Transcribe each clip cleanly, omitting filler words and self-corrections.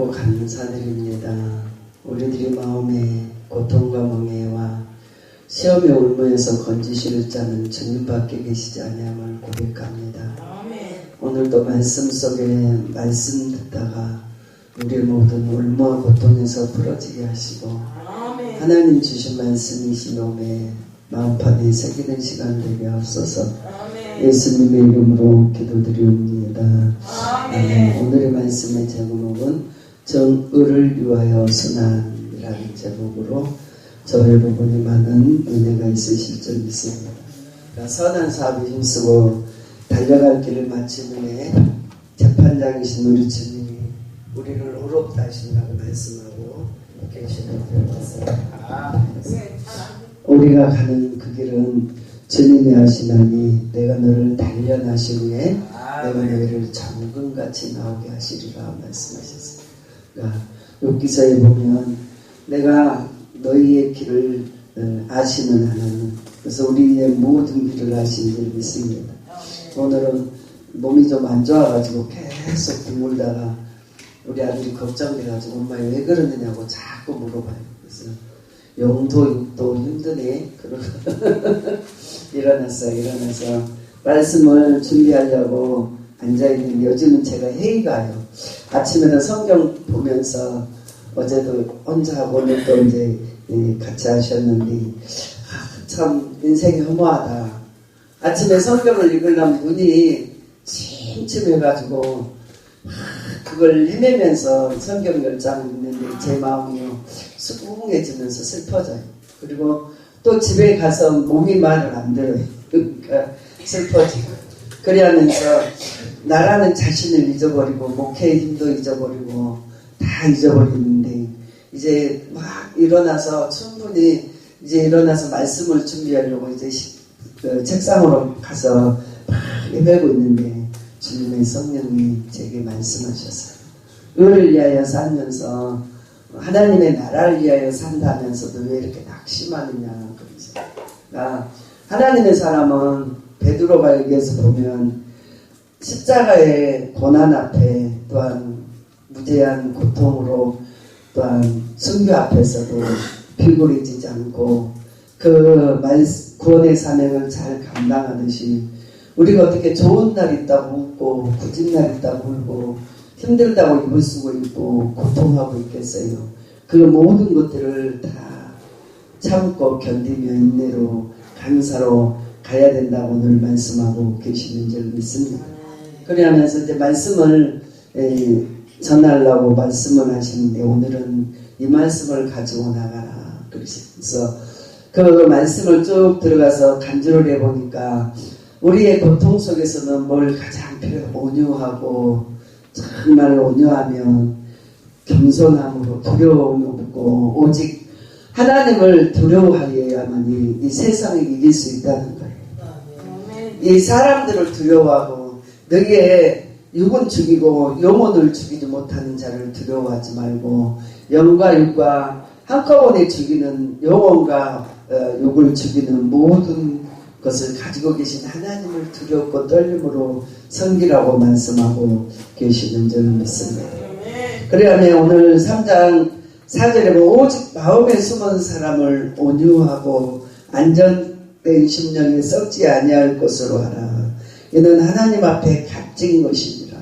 감사드립니다. 우리들이 마음의 고통과 멍해와 시험의 울무에서 건지실 자는 주님밖에 계시지 아니함을 고백합니다. 오늘도 말씀 속에 말씀 듣다가 우리의 모든 울무와 고통에서 풀어지게 하시고 하나님 주신 말씀이시노매 마음판에 새기는 시간 되게 하옵소서. 예수님의 이름으로 기도드리옵니다. 오늘의 말씀의 제목은 정의를 위하여 순환이라는 제목으로 저의 부분이 많은 은혜가 있으실 줄 믿습니다. 선한 사업에 힘쓰고 달려갈 길을 마친 후에 재판장이신 우리 주님이 우리를 의롭다 하신다고 말씀하고 계시는 줄 믿습니다. 우리가 가는 그 길은 주님이 하시나니 내가 너를 단련하신 후에 내가 너희를 정금같이 나오게 하시리라 말씀하셨습니다. 그러니까 욥기서에 보면 내가 너희의 길을 아시는 하나님, 그래서 우리의 모든 길을 아시는 줄 믿습니다. 오늘은 몸이 좀 안 좋아가지고 계속 드물다가 우리 아들이 걱정돼가지고 엄마 왜 그러느냐고 자꾸 물어봐요. 그래서 영도 육도 힘드네 그러고 일어나서 말씀을 준비하려고 앉아있는데 요즘은 제가 회의가요. 아침에는 성경 보면서 어제도 혼자 하고 오늘도 이제 같이 하셨는데 참 인생이 허무하다. 아침에 성경을 읽으려면 눈이 침침해가지고 그걸 헤매면서 성경 10장을 읽는데 제 마음이 수긍해지면서 슬퍼져요. 그리고 또 집에 가서 몸이 말을 안 들어요. 그러니까 슬퍼지고 그래하면서 나라는 자신을 잊어버리고 목회의 힘도 잊어버리고 다 잊어버리는데 이제 막 일어나서 충분히 이제 일어나서 말씀을 준비하려고 이제 책상으로 가서 막 헤매고 있는데 주님의 성령이 제게 말씀하셨어요. 의를 위하여 살면서 하나님의 나라를 위하여 산다면서도 왜 이렇게 낙심하느냐 그러죠. 그러니까 하나님의 사람은 베드로가 여기에서 보면 십자가의 고난 앞에 또한 무제한 고통으로 또한 순교 앞에서도 비굴해지지 않고 그 구원의 사명을 잘 감당하듯이 우리가 어떻게 좋은 날 있다고 웃고 굳은 날 있다고 울고 힘들다고 입을 쓰고 있고 고통하고 있겠어요. 그 모든 것들을 다 참고 견디며 인내로 감사로 가야 된다고 오늘 말씀하고 계시는 줄 믿습니다. 그러면서 이제 말씀을 전하려고 말씀을 하시는데 오늘은 이 말씀을 가지고 나가라 그러시면서 그 말씀을 쭉 들어가서 간주를 해보니까 우리의 고통 속에서는 뭘 가장 온유하고 정말 온유하면 겸손함으로 두려움이 없고 오직 하나님을 두려워하여야만이 이 세상을 이길 수 있다는 거예요. 이 사람들을 두려워하고 너희의 육은 죽이고 영혼을 죽이지 못하는 자를 두려워하지 말고 영과 육과 한꺼번에 죽이는 영혼과 육을 죽이는 모든 것을 가지고 계신 하나님을 두렵고 떨림으로 섬기라고 말씀하고 계시는 줄 믿습니다. 그러면 오늘 3장 4절에 오직 마음에 숨은 사람을 온유하고 안전된 심령에 썩지 아니할 것으로 하라. 이는 하나님 앞에 값진 것이니라.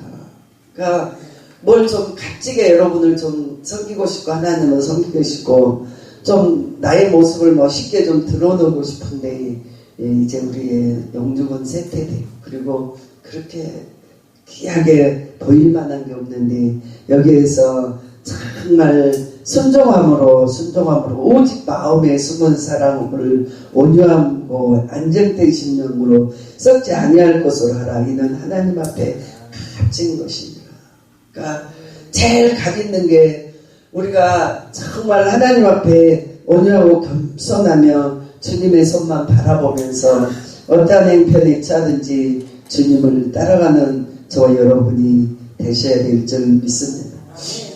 그러니까 뭘 좀 값지게 여러분을 좀 섬기고 싶고 하나님을 섬기고 싶고 좀 나의 모습을 멋있게 좀 드러내고 싶은데 이제 우리의 영죽은 쇠퇴돼요. 그리고 그렇게 귀하게 보일 만한 게 없는데 여기에서 정말 순종함으로 오직 마음에 숨은 사랑을 온유함고 안정된 심령으로 썩지 아니할 것으로 하라. 이는 하나님 앞에 값진 것입니다. 그러니까 제일 값 있는 게 우리가 정말 하나님 앞에 온유하고 겸손하며 주님의 손만 바라보면서 어떠한 행편에 차든지 주님을 따라가는 저와 여러분이 되셔야 될 줄 믿습니다.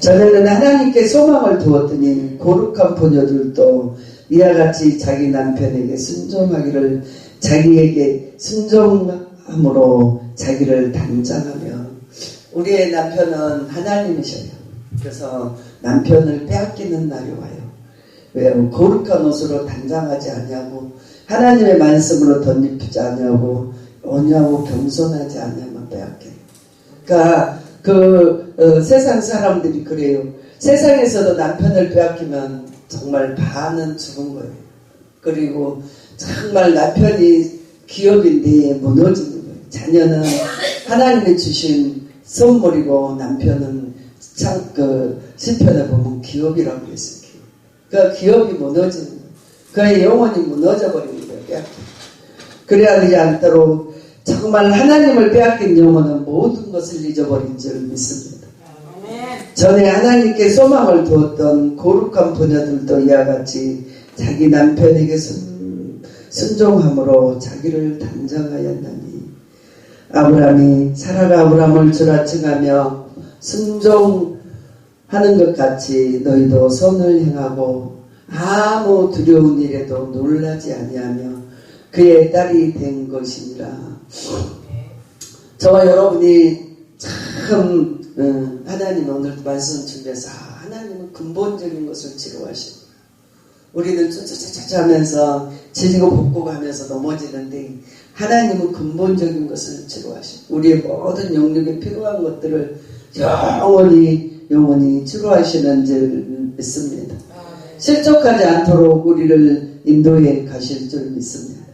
전에는 하나님께 소망을 두었더니 거룩한 부녀들도 이와 같이 자기 남편에게 순종하기를 자기에게 순종함으로 자기를 단장하며 우리의 남편은 하나님이셔요. 그래서 남편을 빼앗기는 날이 와요. 왜요? 거룩한 옷으로 단장하지 않냐고, 하나님의 말씀으로 덧입히지 않냐고, 온유하고 겸손하지 않냐면 빼앗겨요. 그러니까 세상 사람들이 그래요. 세상에서도 남편을 빼앗기면 정말 반은 죽은 거예요. 그리고 정말 남편이 기업인데 무너지는 거예요. 자녀는 하나님이 주신 선물이고 남편은 참 시편에 보면 기업이라고 했어요. 그 기업이 무너지는 거예요. 그의 영혼이 무너져 버리는 거예요. 빼앗기. 그래야 되지 않도록 정말 하나님을 빼앗긴 영혼은 모든 것을 잊어버린 줄 믿습니다. 전에 하나님께 소망을 두었던 거룩한 부녀들도 이와 같이 자기 남편에게 순종함으로 자기를 단정하였나니, 아브라함이 사라가 아브라함을 주라 칭하며 순종하는 것 같이 너희도 선을 행하고 아무 두려운 일에도 놀라지 아니하며 그의 딸이 된 것이니라. 저와 여러분이 참 하나님 오늘 말씀 준비해서 하나님은 근본적인 것을 치료하시고, 우리는 쭈쭈쭈쭈 하면서 지지고 볶고 가면서 넘어지는데 하나님은 근본적인 것을 치료하시고 우리의 모든 영역에 필요한 것들을 영원히 치료하시는 줄 믿습니다. 실족하지 않도록 우리를 인도해 가실 줄 믿습니다.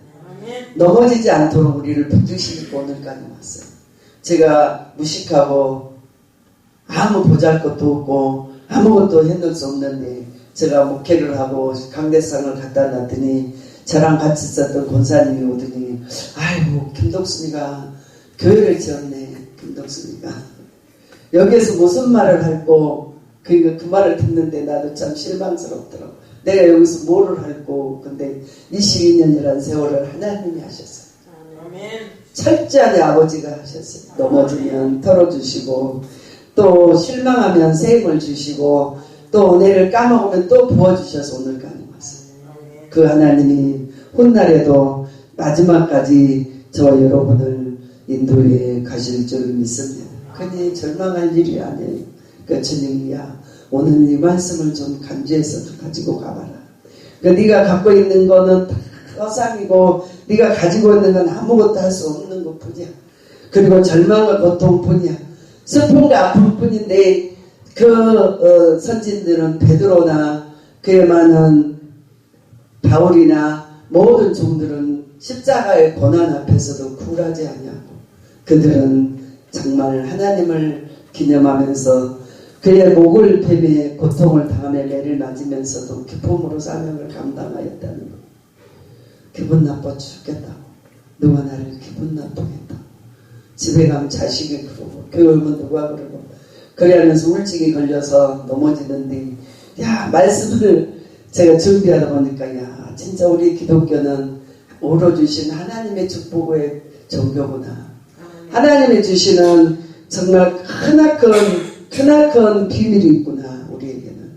넘어지지 않도록 우리를 붙드시고 오늘까지 왔어요. 제가 무식하고 아무 보잘것도 없고 아무것도 해놓을 수 없는데 제가 목회를 하고 강대상을 갖다 놨더니 저랑 같이 있었던 권사님이 오더니, 아이고 김덕순이가 교회를 지었네. 김덕순이가 여기에서 무슨 말을 할고, 그 말을 듣는데 나도 참 실망스럽더라고. 내가 여기서 뭐를 할고. 근데 22년이라는 세월을 하나님이 하셨어요. 철저하게 아버지가 하셨어요. 넘어지면 털어주시고, 또 실망하면 새 힘을 주시고, 또 은혜를 까먹으면 또 부어주셔서 오늘까지 왔어요. 그 하나님이 훗날에도 마지막까지 저와 여러분을 인도해 가실 줄 믿습니다. 그니 절망할 일이 아니에요. 그러니까 주님이야, 오늘 이 말씀을 좀 간주해서 가지고 가봐라. 그러니까 네가 갖고 있는 거는 다 허상이고 네가 가지고 있는 건 아무것도 할 수 없는 것뿐이야. 그리고 절망과 고통뿐이야. 슬픔과 아픔뿐인데 선진들은 베드로나 그에 많은 바울이나 모든 종들은 십자가의 고난 앞에서도 굴하지 않냐고. 그들은 정말 하나님을 기념하면서 그의 목을 베매 고통을 당하며 매를 맞으면서도 기쁨으로 사명을 감당하였다는 것. 기분 나빠 죽겠다고. 누가 나를 기분 나쁘게 했다. 집에 가면 자식이 그러고 교회 오면 누가 그러고 그래 하면서 우울증이 걸려서 넘어지는데, 야, 말씀을 제가 준비하다 보니까, 야, 진짜 우리 기독교는 오러주신 하나님의 축복의 종교구나. 하나님이 주시는 정말 크나큰 비밀이 있구나, 우리에게는.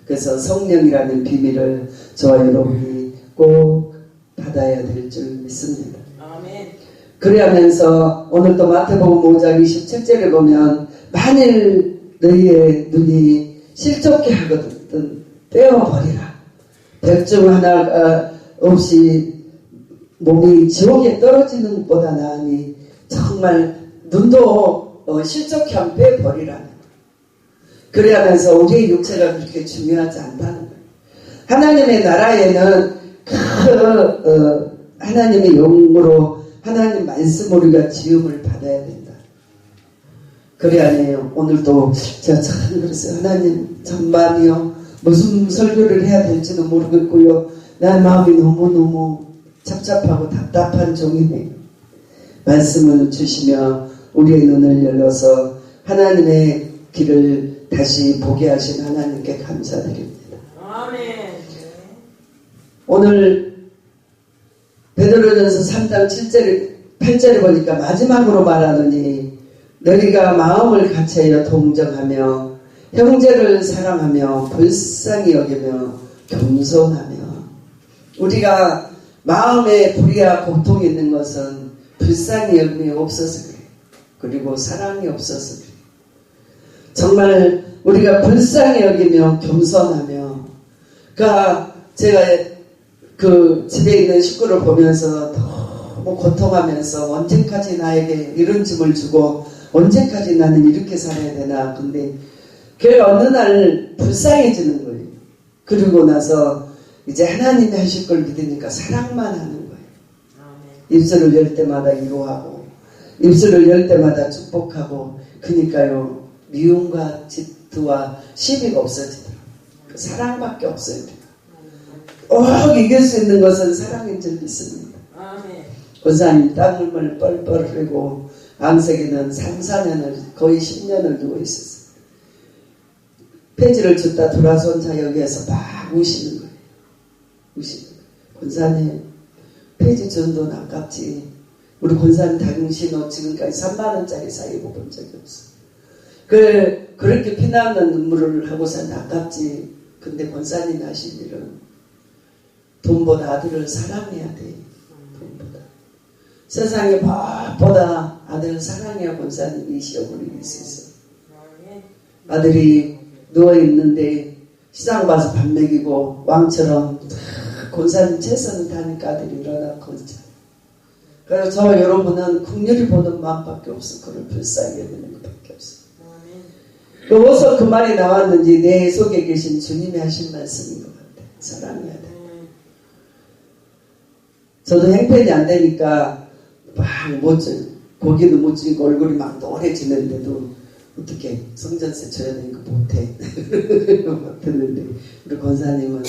그래서 성령이라는 비밀을 저와 여러분이 꼭 받아야 될 줄 믿습니다. 그래하면서 오늘도 마태복음 5장 27절에 보면, 만일 너희의 눈이 실족케 하거든 떼어버리라. 백중 하나가 없이 몸이 지옥에 떨어지는 것보다 나으니 정말 눈도 실족케 하면 빼버리라. 그래하면서 우리의 육체가 그렇게 중요하지 않다는 거예요. 하나님의 나라에는 하나님의 영으로 하나님 말씀 우리가 지음을 받아야 된다. 그래 아니에요. 오늘도 제가 참 그랬어요. 하나님 전반이요. 무슨 설교를 해야 될지도 모르겠고요. 내 마음이 너무너무 착잡하고 답답한 종이네요. 말씀을 주시며 우리의 눈을 열어서 하나님의 길을 다시 보게 하신 하나님께 감사드립니다. 아멘. 오늘 베드로전서 3장 8절에 보니까 마지막으로 말하더니, 너희가 마음을 같이하여 동정하며 형제를 사랑하며 불쌍히 여기며 겸손하며. 우리가 마음에 불의와 고통이 있는 것은 불쌍히 여김이 없어서 그래요. 그리고 사랑이 없어서 그래요. 정말 우리가 불쌍히 여기며 겸손하며, 그러니까 제가 그 집에 있는 식구를 보면서 너무 고통하면서 언제까지 나에게 이런 짐을 주고 언제까지 나는 이렇게 살아야 되나. 근데 걔가 어느 날 불쌍해지는 거예요. 그러고 나서 이제 하나님이 하실 걸 믿으니까 사랑만 하는 거예요. 입술을 열 때마다 위로하고 입술을 열 때마다 축복하고, 그러니까요 미움과 질투와 시비가 없어지더라고요. 사랑밖에 없어요. 꼭 이길 수 있는 것은 사랑인 줄 믿습니다. 권사님 땀을 뻘뻘 흘리고 암세기는 3-4년을 거의 10년을 누워 있었어요. 폐지를 줬다 돌아서 혼자 여기에서 막 우시는 거예요. 우시는 거예요. 권사님 폐지 준 돈 아깝지. 우리 권사님 당신은 지금까지 3만원짜리 사이 입어본 적이 없어. 그렇게 피나는 눈물을 하고서는 아깝지. 근데 권사님이 하신 일은 돈보다 아들을 사랑해야 돼. 돈보다. 세상에 무엇보다 아들을 사랑해야 권사님이 시험을 이길 수 있어. 아들이 누워있는데 시장 가서 밥 먹이고 왕처럼 권사님 최선을 다하니까 아들이 일어나 건져. 그래서 저 여러분은 국률이 보는 마음밖에 없어. 그걸 불쌍히 여기는 것밖에 없어. 어디서 그 말이 나왔는지 내 속에 계신 주님이 하신 말씀인 것 같아. 사랑해야 돼. 저도 형편이 안 되니까 막 고기도 못 주니까 얼굴이 막 노래지는데도 어떻게 성전세 줘야 되니까 못해. 못했는데 우리 권사님은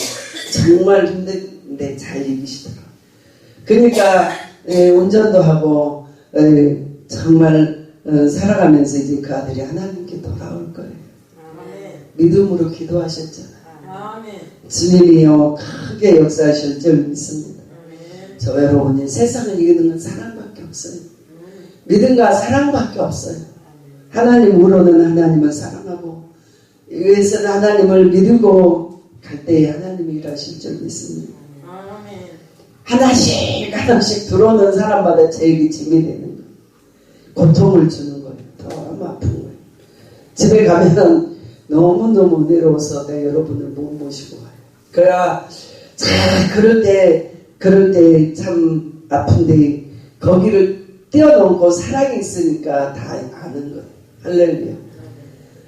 정말 힘든데 잘 이기시더라고요. 그러니까 운전도 하고 정말 살아가면서 이제 그 아들이 하나님께 돌아올 거예요. 믿음으로 기도하셨잖아요. 주님이요 크게 역사하실 줄 믿습니다. 저 여러분이 세상을 이기는 건 사랑밖에 없어요. 믿음과 사랑밖에 없어요. 하나님으로는 하나님을 사랑하고 위에서는 하나님을 믿고 갈 때에 하나님이 일하실 줄 믿습니다. 하나씩 들어오는 사람마다 제일이 짐이 되는 거예요. 고통을 주는 거예요. 너무 아픈 거예요. 집에 가면 너무너무 내려워서 내가 여러분을 못 모시고 가요. 그래야 그럴 때 참 아픈데 거기를 뛰어넘고 사랑이 있으니까 다 아는 거예요. 할렐루야.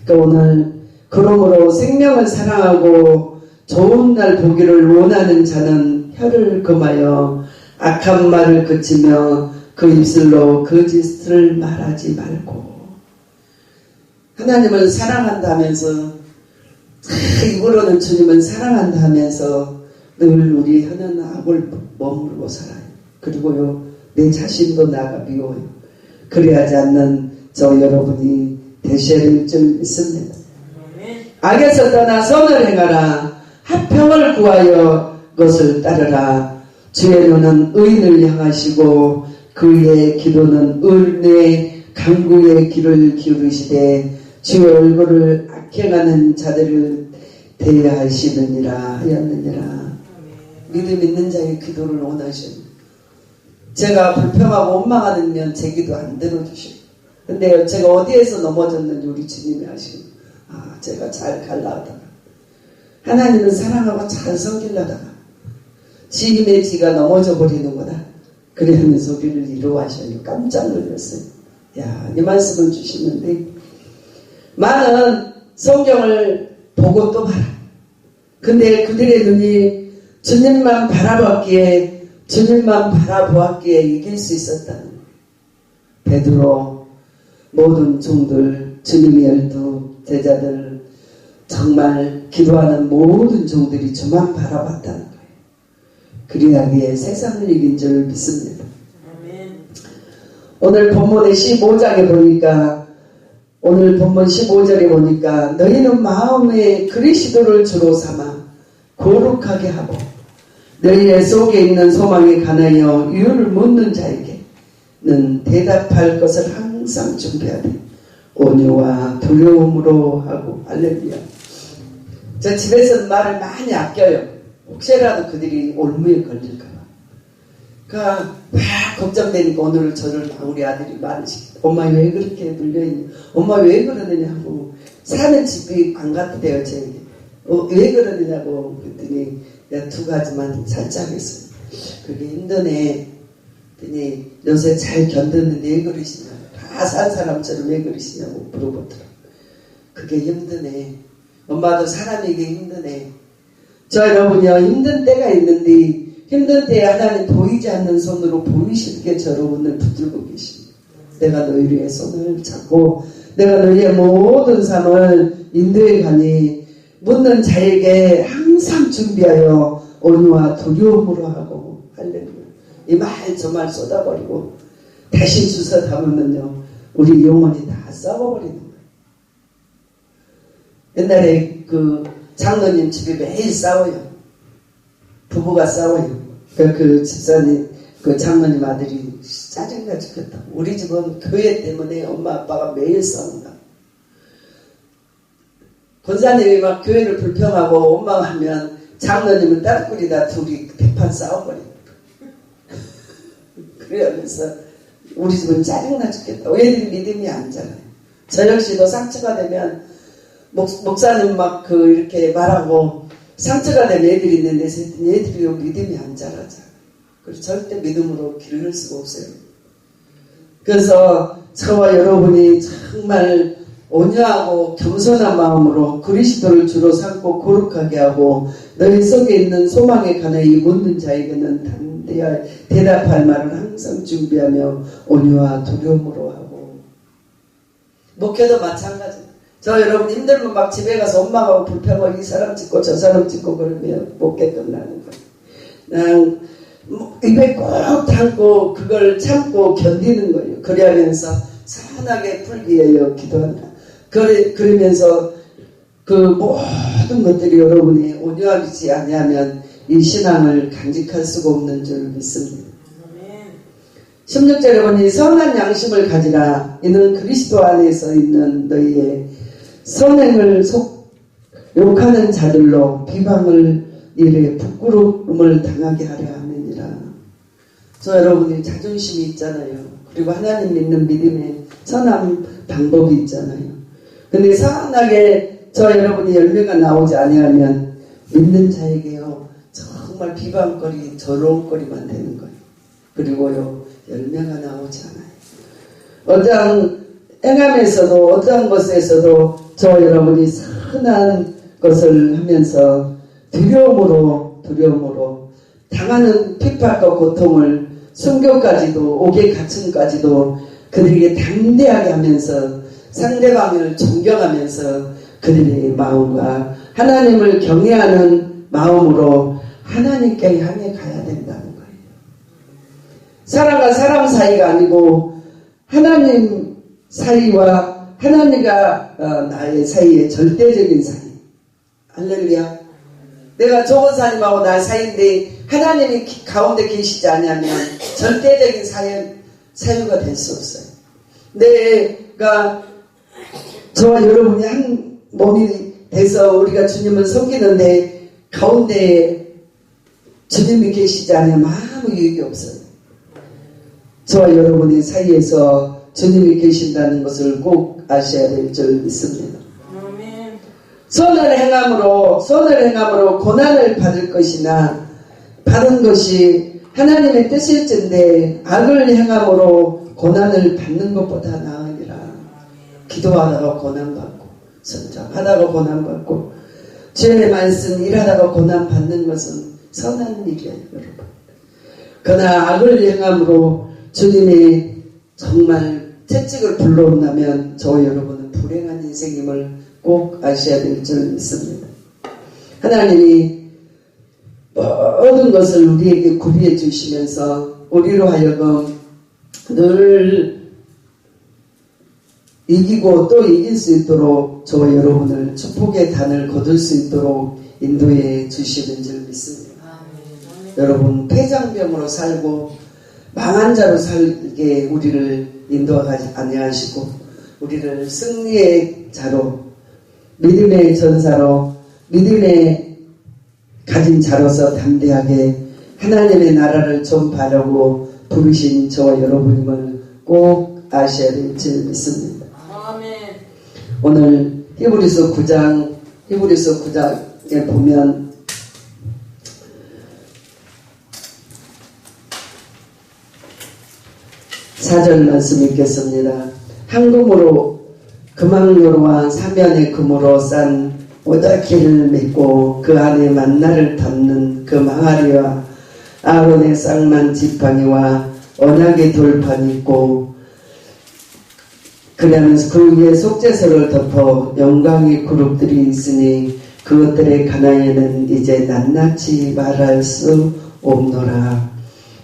그러니까 오늘 그러므로 생명을 사랑하고 좋은 날 보기를 원하는 자는 혀를 금하여 악한 말을 그치며 그 입술로 거짓을 말하지 말고. 하나님을 사랑한다면서 입으로는 주님을 사랑한다면서 늘 우리 혀는 악을 머무르고 살아요. 그리고요 내 자신도 나가 미워요. 그래야지 않는 저 여러분이 되셔야 될 줄 믿습니다. 악에서 떠나 선을 행하라. 화평을 구하여 그것을 따르라. 주의 눈은 의인을 향하시고 그의 기도는 을뇌 강구의 귀를 기울이시되 주의 얼굴을 악행하는 자들을 대하시느니라 하였느니라. 믿음 있는 자의 기도를 원하십니다. 제가 불평하고 원망하면 제 기도 안 들어주시고, 근데 제가 어디에서 넘어졌는지 우리 주님이 아시고, 제가 잘 갈라다가 하나님은 사랑하고 잘 섬기려다가 지 힘의 지가 넘어져 버리는구나. 그러면서 우리를 이루어하셔요. 깜짝 놀랐어요. 야, 이 말씀을 주시는데 많은 성경을 보고 또 봐라. 근데 그들의 눈이 주님만 바라봤기에 주님만 바라보았기에 이길 수 있었다는 거예요. 베드로 모든 종들 주님의 12 제자들 정말 기도하는 모든 종들이 주만 바라봤다는 거예요. 그리하기에 세상을 이긴 줄 믿습니다. 오늘 본문의 15장에 보니까 오늘 본문 15절에 보니까 너희는 마음에 그리스도를 주로 삼아 거룩하게 하고 너희의 속에 있는 소망에 관하여 이유를 묻는 자에게는 대답할 것을 항상 준비해야 돼. 온유와 두려움으로 하고. 할렐루야. 저 집에서는 말을 많이 아껴요. 혹시라도 그들이 올무에 걸릴까봐. 그러니까 막 걱정되니까 오늘 저를 우리 아들이 말을 시켜. 엄마 왜 그렇게 물려있니? 엄마 왜 그러느냐고. 사는 집이 안 같대요, 저에게. 왜 그러느냐고 그랬더니 내가 두 가지만 살짝 했어요. 그게 힘드네. 그랬더니 요새 잘 견뎠는데 왜 그러시냐. 다 산 사람처럼 왜 그러시냐고 물어보더라고요. 그게 힘드네. 엄마도 사람에게 힘드네. 저 여러분이요, 힘든 때가 있는데 힘든 때에 하나님 보이지 않는 손으로 보이시게 저를 오늘 붙들고 계십니다. 내가 너희의 손을 잡고 내가 너희의 모든 삶을 인도해 가니 묻는 자에게 항상 준비하여 온유와 두려움으로 하고 할렐루야. 이 말 저 말 쏟아버리고 다시 주워 담으면요 우리 영혼이 다 썩어버리는 거예요. 옛날에 그 장로님 집에 매일 싸워요. 부부가 싸워요. 그 집사님, 그 장로님 아들이 짜증나 죽겠다. 우리 집은 교회 때문에 엄마 아빠가 매일 싸운다. 권사님이 막 교회를 불평하고 엄마가 하면 장로님은 따뜻거리다 둘이 대판 싸워버린다. 그러면서 우리 집은 짜증나 죽겠다. 애들이 믿음이 안 자라요. 저 역시도 상처가 되면 목사님 막 이렇게 말하고 상처가 되면 애들이 있는데 애들이 믿음이 안 자라죠. 그래서 절대 믿음으로 기를 수가 없어요. 그래서 저와 여러분이 정말 온유하고 겸손한 마음으로 그리스도를 주로 삼고 거룩하게 하고 너희 속에 있는 소망에 관해 이 묻는 자에게는 담대하게 대답할 말을 항상 준비하며 온유와 두려움으로 하고. 목회도 마찬가지입니다. 저 여러분 힘들면 막 집에 가서 엄마가 불평하고 이 사람 찍고 저 사람 찍고 그러면 목회 끝나는 거예요. 그냥 입에 꼭 담고 그걸 참고 견디는 거예요. 그래야면서 선하게 풀기 위하여 기도한다. 그러면서 그 모든 것들이 여러분이 온유하지 아니하면 이 신앙을 간직할 수가 없는 줄 믿습니다. 16절에 보니 선한 양심을 가지라. 이는 그리스도 안에서 있는 너희의 선행을 욕하는 자들로 비방을 일에 부끄러움을 당하게 하려 함이니라. 저 여러분이 자존심이 있잖아요. 그리고 하나님 믿는 믿음의 선한 방법이 있잖아요. 근데 선하게 저 여러분이 열매가 나오지 아니하면 믿는 자에게요 정말 비방거리 저롱거리만 되는 거예요. 그리고요 열매가 나오지 않아요. 어떤 행함에서도 어떤 것에서도 저 여러분이 선한 것을 하면서 두려움으로 당하는 핍박과 고통을 순교까지도 옥의 갇힘까지도 그들에게 담대하게 하면서 상대방을 존경하면서 그들의 마음과 하나님을 경외하는 마음으로 하나님께 향해 가야 된다는 거예요. 사람과 사람 사이가 아니고 하나님 사이와 하나님과 나의 사이의 절대적인 사이. 할렐루야. 내가 조건사님하고 나 사이인데 하나님이 가운데 계시지 않으면 절대적인 사유가 될 수 없어요. 내가 저와 여러분이 한 몸이 돼서 우리가 주님을 섬기는데 가운데에 주님이 계시지 않으면 아무 유익이 없어요. 저와 여러분의 사이에서 주님이 계신다는 것을 꼭 아셔야 될 줄 믿습니다. 선을 행함으로 고난을 받을 것이나 받은 것이 하나님의 뜻일진데 악을 행함으로 고난을 받는 것보다 나으니라. 기도하다가 고난받고 선정하다가 고난받고 주의 말씀 일하다가 고난받는 것은 선한 일이에요, 여러분. 그러나 악을 행함으로 주님의 정말 채찍을 불러온다면 저와 여러분은 불행한 인생임을 꼭 아셔야 될 줄 믿습니다. 하나님이 모든 것을 우리에게 구비해 주시면서 우리로 하여금 늘 이기고 또 이길 수 있도록 저와 여러분을 축복의 단을 거둘 수 있도록 인도해 주시는 줄 믿습니다. 여러분 폐장병으로 살고 망한 자로 살게 우리를 인도하지 아니하시고 우리를 승리의 자로 믿음의 전사로 믿음의 가진 자로서 담대하게 하나님의 나라를 전파하려고 부르신 저와 여러분임을 꼭 아셔야 될 줄 믿습니다. 아멘. 오늘 히브리서 9장에 보면 사절 말씀 읽겠습니다. 황금으로 금왕요로와 사면의 금으로 싼 오다키를 맺고 그 안에 만나를 담는 그 망아리와 아론의 쌍난 지팡이와 언약의 돌판이 있고 그러면서 그 위에 속죄서를 덮어 영광의 그룹들이 있으니 그것들의 가나에는 이제 낱낱이 말할 수 없노라.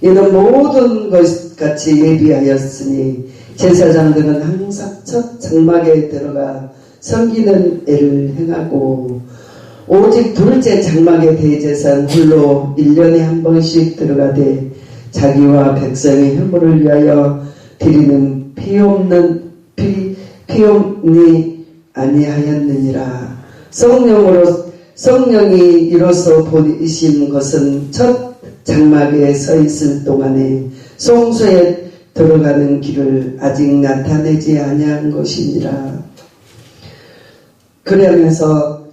이는 모든 것 같이 예비하였으니 제사장들은 항상 첫 장막에 들어가 섬기는 애를 행하고 오직 둘째 장막의 대제사는 홀로 1년에 한 번씩 들어가되 자기와 백성의 혐오를 위하여 드리는 피없니 아니하였느니라. 성령이 이로써 보이신 것은 첫 장막에 서 있을 동안에 성소에 들어가는 길을 아직 나타내지 아니한 것이니라. 그러면서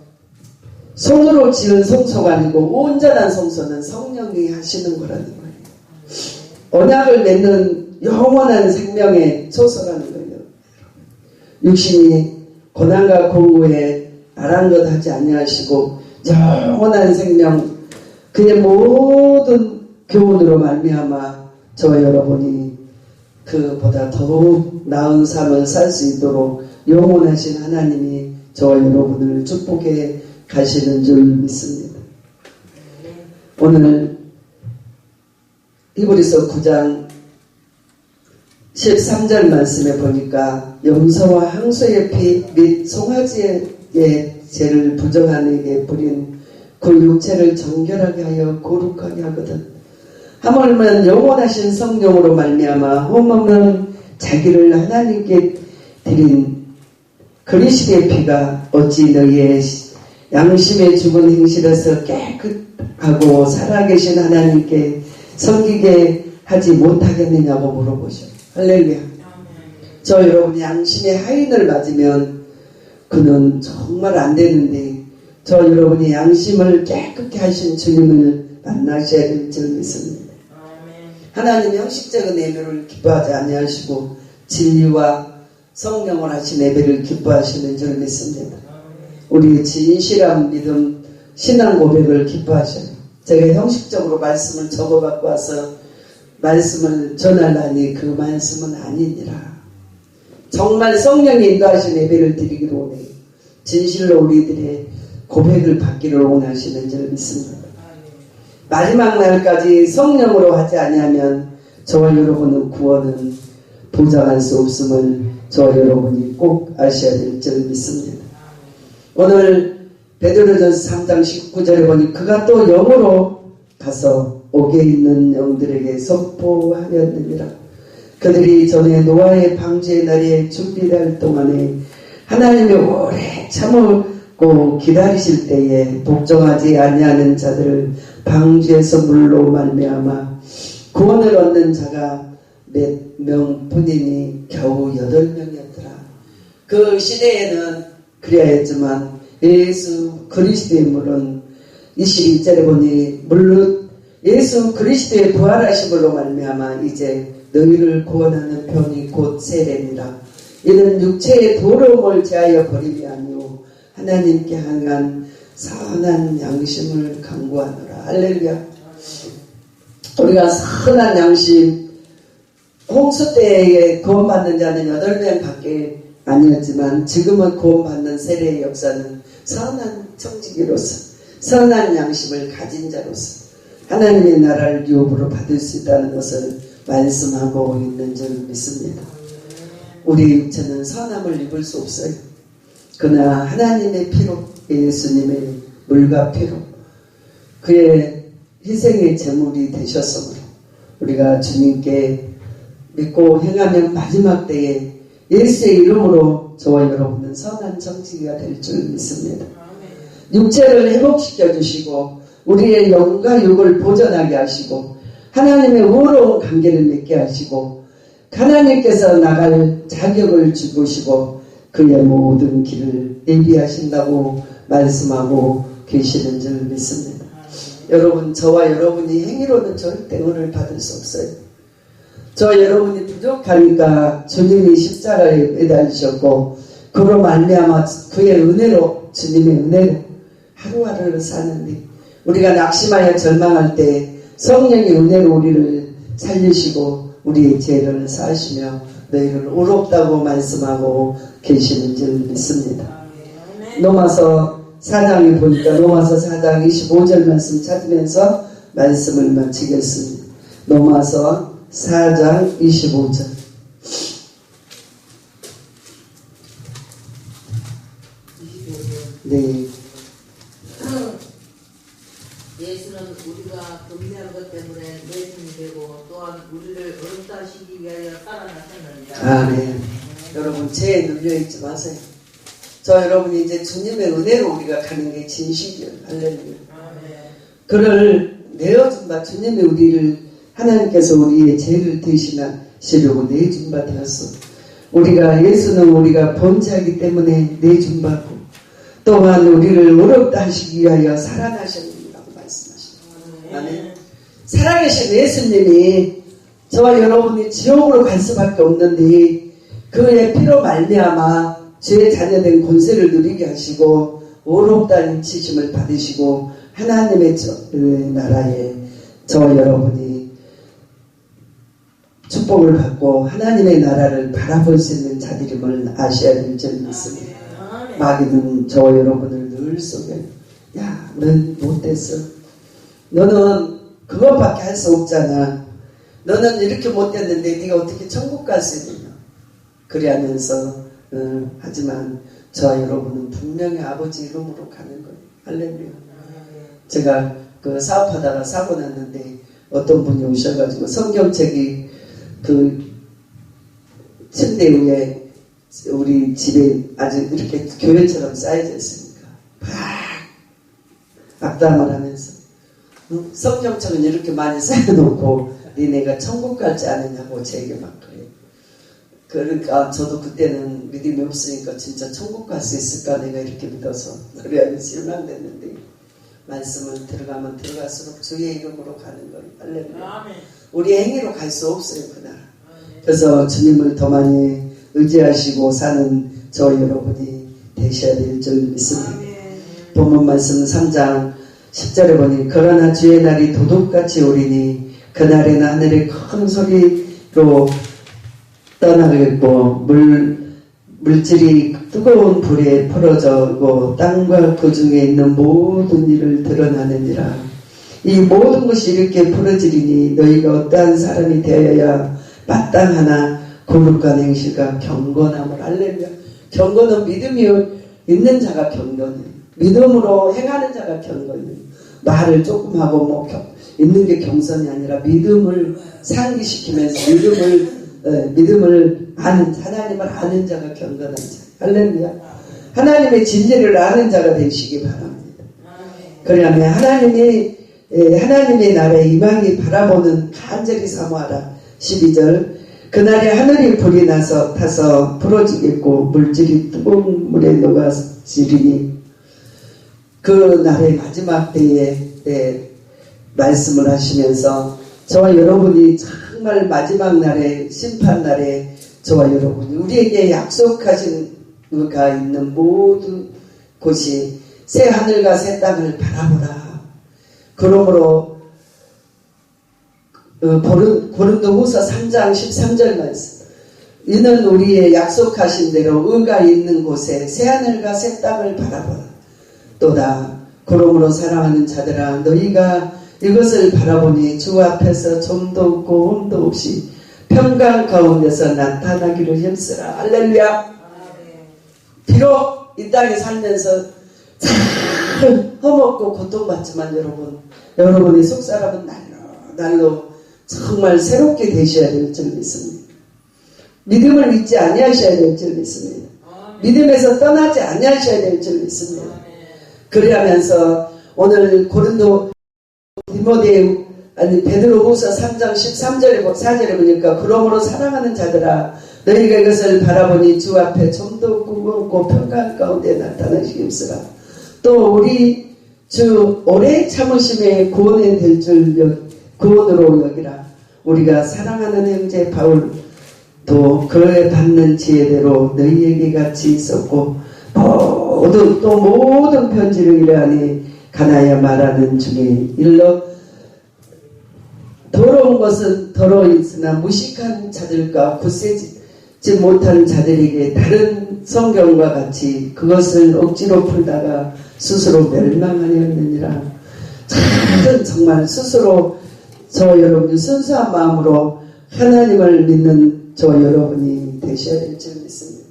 손으로 지은 성소가 아니고 온전한 성소는 성령이 하시는 거라는 거예요. 언약을 맺는 영원한 생명의 소서라는 거예요. 육신이 고난과 공고에 아랑곳하지 아니하시고 영원한 생명 그의 모든 교훈으로 말미암아 저와 여러분이 그보다 더욱 나은 삶을 살 수 있도록 영원하신 하나님이 저와 여러분을 축복해 가시는 줄 믿습니다. 오늘 히브리서 9장 13절 말씀에 보니까 염소와 항소의 피 및 송아지의 죄를 부정한 이에게 뿌린 그 육체를 정결하게 하여 거룩하게 하거든. 하물며 영원하신 성령으로 말미암아 홈없는 자기를 하나님께 드린 그리스도의 피가 어찌 너희의 양심에 죽은 행실에서 깨끗하고 살아계신 하나님께 섬기게 하지 못하겠느냐고 물어보셔. 할렐루야. 저 여러분이 양심의 하인을 맞으면 그는 정말 안 되는데 저 여러분이 양심을 깨끗게 하신 주님을 만나셔야 될 줄 믿습니다. 하나님 형식적인 예배를 기뻐하지 아니하시고 진리와 성령을 하신 예배를 기뻐하시는 줄 믿습니다. 우리 진실한 믿음 신앙 고백을 기뻐하셔요. 제가 형식적으로 말씀을 적어 갖고 와서 말씀을 전하라니 그 말씀은 아니니라. 정말 성령이 인도하신 예배를 드리기를 원해요. 진실로 우리들의 고백을 받기를 원하시는 줄 믿습니다. 마지막 날까지 성령으로 하지 아니하면 저와 여러분의 구원은 보장할 수 없음을 저와 여러분이 꼭 아셔야 될 줄 믿습니다. 오늘 베드로전서 3장 19절에 보니 그가 또 영으로 가서 옥에 있는 영들에게 선포하였느니라. 그들이 전에 노아의 방주의 날에 준비할 동안에 하나님이 오래 참고 기다리실 때에 복종하지 아니하는 자들을 방주에서 물로 말미암아 구원을 얻는 자가 몇 명뿐이니 겨우 8명이었더라. 그 시대에는 그래야 했지만 예수 그리스도의 물은 22절에 보니 물론 예수 그리스도의 부활하심으로 말미암아 이제 너희를 구원하는 편이 곧 세례니라. 이는 육체의 더러움을 제하여 버림이 아니오 하나님께 향한 선한 양심을 강구하노라. 할렐루야. 우리가 선한 양심, 홍수 때에 구원받는 자는 8명 밖에 아니었지만 지금은 구원받는 세례의 역사는 선한 청지기로서 선한 양심을 가진 자로서 하나님의 나라를 유업으로 받을 수 있다는 것을 말씀하고 있는 줄 믿습니다. 우리 육체는 선함을 입을 수 없어요. 그러나 하나님의 피로, 예수님의 물과 피로 그의 희생의 제물이 되셨으므로 우리가 주님께 믿고 행하면 마지막 때에 예수의 이름으로 저와 여러분은 선한 정치가 될 줄 믿습니다. 육체를 회복시켜 주시고 우리의 영과 육을 보존하게 하시고 하나님의 의로운 관계를 맺게 하시고 하나님께서 나갈 자격을 주시고 그의 모든 길을 예비하신다고 말씀하고 계시는 줄 믿습니다. 여러분, 저와 여러분이 행위로는 절대 은혜를 받을 수 없어요. 저 여러분이 부족하니까 주님이 십자가에 매달리셨고 그로 말미암아 그의 은혜로, 주님의 은혜로 하루하루를 사는데, 우리가 낙심하여 절망할 때 성령의 은혜로 우리를 살리시고 우리의 죄를 사하시며 너희를 의롭다고 말씀하고 계시는 줄 믿습니다. 로마서 4장에 보니까 로마서 4장 25절 말씀 찾으면서 말씀을 마치겠습니다. 로마서 4장 25절. 네. 예수는 우리가 금지한 것 때문에 내심이 되고 또한 우리를 어렵다 하시기 위하여 살아나셨느니라. 아멘. 여러분, 죄에 눌려있지 마세요. 저 여러분이 이제 주님의 은혜로 우리가 가는 게 진실이에요. 할렐루야. 그를 내어준 바, 주님이 우리를, 하나님께서 우리의 죄를 대신하시려고 내준 바 되었어. 우리가, 예수는 우리가 범죄하기 때문에 내준 바고, 또한 우리를 어렵다 하시기 위하여 살아나셨느니라고 말씀하십니다. 아멘. 살아계신 예수님이 저와 여러분이 지옥으로 갈 수밖에 없는데 그의 피로 말미암아 죄의 자녀된 권세를 누리게 하시고 의롭다는 치심을 받으시고 하나님의 나라에 저와 여러분이 축복을 받고 하나님의 나라를 바라볼 수 있는 자들임을 아셔야 될 줄 믿습니다. 마귀는 저와 여러분을 늘 속여, 야, 넌 못됐어. 너는 그것밖에 할 수 없잖아. 너는 이렇게 못됐는데 네가 어떻게 천국 갈 수 있느냐. 그래 하면서 하지만 저와 여러분은 분명히 아버지 이름으로 가는 거예요. 할렐루야. 제가 그 사업하다가 사고 났는데 어떤 분이 오셔가지고 성경책이 그 침대 위에 우리 집에 아주 이렇게 교회처럼 쌓여져 있으니까 악담을 하면서 성경책은 이렇게 많이 쌓여놓고 니네가 천국 갈지 않느냐고 제게 막 그래요. 그러니까 저도 그때는 믿음이 없으니까 진짜 천국 갈 수 있을까 내가 이렇게 믿어서 그래야 실망됐는데 말씀을 들어가면 들어갈수록 주의 이름으로 가는 거예요. 할렐루야. 우리의 행위로 갈 수 없어요 그날. 그래서 주님을 더 많이 의지하시고 사는 저 여러분이 되셔야 될 줄 믿습니다. 본문 말씀 3장 10절에 보니 그러나 주의 날이 도둑같이 오리니 그날에는 하늘의 큰 소리로 떠나겠고 물질이 뜨거운 불에 풀어져고 땅과 그 중에 있는 모든 일을 드러나느니라. 이 모든 것이 이렇게 풀어지리니 너희가 어떠한 사람이 되어야 마땅하나 거룩과 행실과 경건함을. 할렐루야. 경건은 믿음이 있는 자가 경건해요. 믿음으로 행하는 자가 경건해요. 말을 조금 하고 뭐 있는 게 경선이 아니라 믿음을 상기시키면서 믿음을 아는, 하나님을 아는 자가 경건한 자. 할렐루야. 하나님의 진리를 아는 자가 되시기 바랍니다. 그러면 하나님의 나라의 이망이 바라보는 간절히 사모하라. 12절. 그날에 하늘이 불이 나서 타서 풀어지겠고 물질이 뜨거운 물에 녹아지리니 그 날의 마지막 때에 말씀을 하시면서 저와 여러분이 정말 마지막 날에 심판날에 저와 여러분이 우리에게 약속하신 그가 있는 모든 곳이 새 하늘과 새 땅을 바라보라. 그러므로 고린도후서 3장 13절 말씀. 이는 우리의 약속하신 대로 의가 있는 곳에 새하늘과 새 땅을 바라보라. 또다 그러므로 사랑하는 자들아 너희가 이것을 바라보니 주 앞에서 좀도 없고 흠도 없이 평강 가운데서 나타나기를 힘쓰라. 할렐루야. 비록 이 땅에 살면서 참 험없고 고통받지만 여러분의 속사람은 날로 정말 새롭게 되셔야 될 줄 믿습니다. 믿음을 잊지 아니하셔야 될 줄 믿습니다. 믿음에서 떠나지 아니하셔야 될 줄 믿습니다. 그러면서 오늘 고린도 베드로후서 3장 13절에 4절에 보니까 그러므로 사랑하는 자들아 너희가 이것을 바라보니 주 앞에 좀도 궁금없고 평강 가운데 나타나시옵소서. 또 우리 주 오래 참으심에 구원에 될 줄 구원으로 여기라. 우리가 사랑하는 형제 바울 또 그의 받는 지혜대로 너희에게 같이 있었고 모든 편지를 이러하니 가나야 말하는 중에 일러 더러운 것은 더러있으나 무식한 자들과 굳세지 못한 자들에게 다른 성경과 같이 그것을 억지로 풀다가 스스로 멸망하려느니라. 정말 스스로 저 여러분이 순수한 마음으로 하나님을 믿는 저 여러분이 되셔야 될 줄 믿습니다.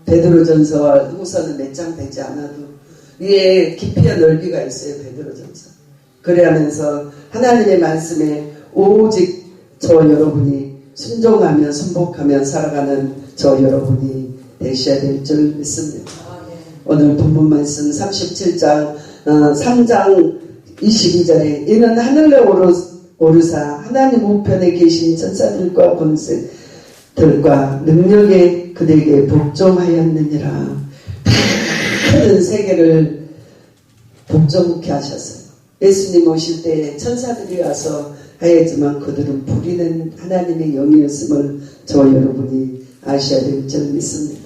베드로전서와 후서는 몇 장 되지 않아도 위에 깊이와 넓이가 있어요. 베드로전서. 그래하면서 하나님의 말씀에 오직 저 여러분이 순종하며 순복하며 살아가는 저 여러분이 되셔야 될 줄 믿습니다. 오늘 본문 말씀 37장 3장 22절에 이는 하늘에 오르사 하나님 우편에 계신 천사들과 권세들과 능력에 그들에게 복종하였느니라. 큰 세계를 복종케 하셨어요. 예수님 오실 때 천사들이 와서 하였지만 그들은 불이 된 하나님의 영이었음을 저 여러분이 아셔야 될 줄 믿습니다.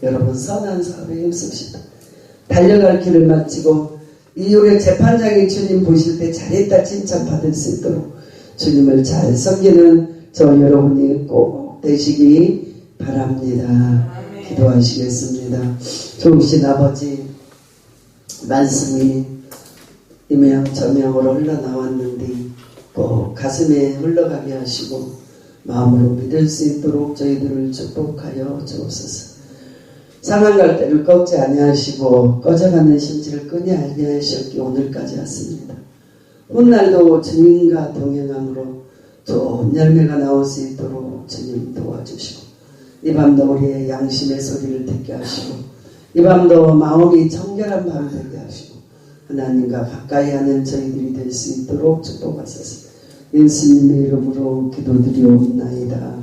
여러분 선한 사업에 힘씁시다. 달려갈 길을 마치고 이후에 재판장이 주님 보실 때 잘했다 칭찬받을 수 있도록 주님을 잘 섬기는 저 여러분이 꼭 되시기 바랍니다. 기도하시겠습니다. 좋으신 아버지, 말씀이 이명 저명으로 흘러나왔는데 꼭 가슴에 흘러가게 하시고 마음으로 믿을 수 있도록 저희들을 축복하여 주옵소서. 상한 갈대를 꺾지 아니하시고 꺼져가는 심지를 끄지 아니하셨기 오늘까지 왔습니다. 훗날도 주님과 동행함으로 좋은 열매가 나올 수 있도록 주님 도와주시고 이 밤도 우리의 양심의 소리를 듣게 하시고 이 밤도 마음이 청결한 밤이 되게 하시고 하나님과 가까이 하는 저희들이 될 수 있도록 축복하소서. 예수님의 이름으로 기도드리옵나이다.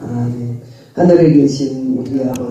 아멘. 하늘에 계신 우리 아버지